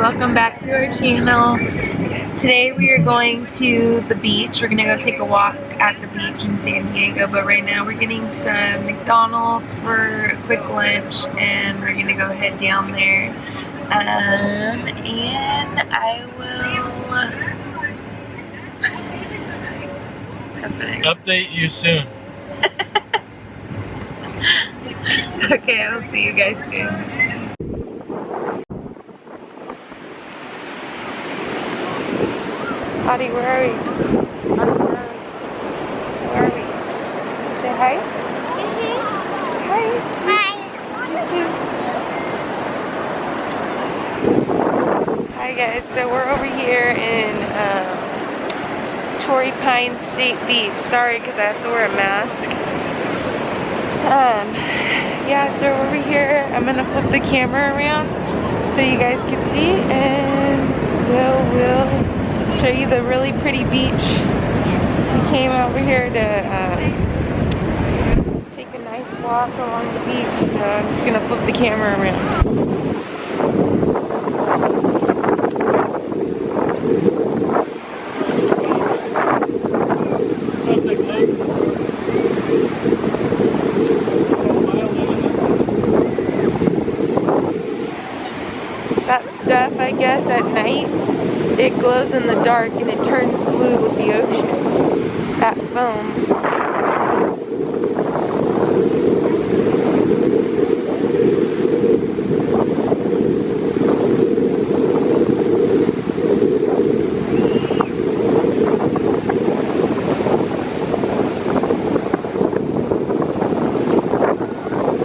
welcome back to our channel. Today we are going to the beach. We're gonna go take a walk at the beach in San Diego, but right now we're getting some McDonald's for a quick lunch and we're gonna go head down there. And I will update you soon. Okay, I'll see you guys soon. Audie, where are we? Audie, where are we? Where are we? You say hi? Say hi. You too. Hi guys, so we're over here in Torrey Pines State Beach. Sorry, because I have to wear a mask. Yeah, so we're over here. I'm gonna flip the camera around so you guys can see, and we'll show you the really pretty beach. We came over here to take a nice walk along the beach, so I'm just gonna flip the camera around. That stuff, I guess, at night, it glows in the dark and it turns blue with the ocean. That foam.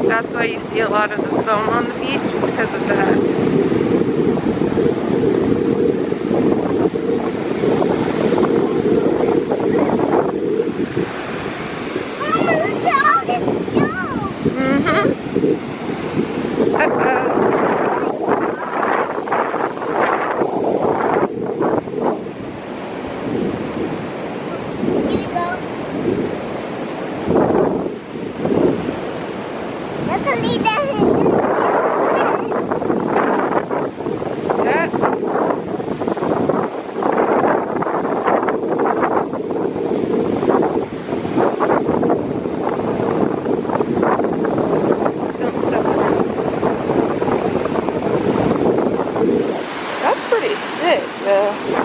That's why you see a lot of the foam on the beach, it's because of that.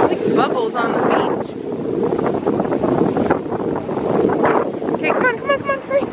Like bubbles on the beach. Okay, come on, hurry.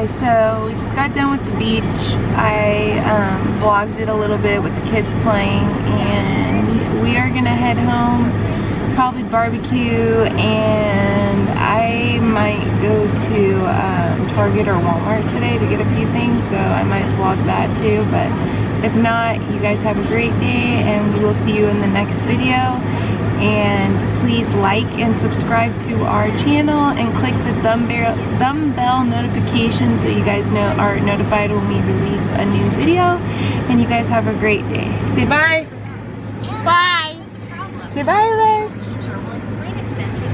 Okay, so we just got done with the beach. I vlogged it a little bit with the kids playing, and we are gonna head home, probably barbecue, and I might go to Target or Walmart today to get a few things, so I might vlog that too. But if not, you guys have a great day, and we will see you in the next video. And please like and subscribe to our channel and click the thumb bell notification so you guys are notified when we release a new video. And you guys have a great day. Say bye. Bye. Say bye, Liz.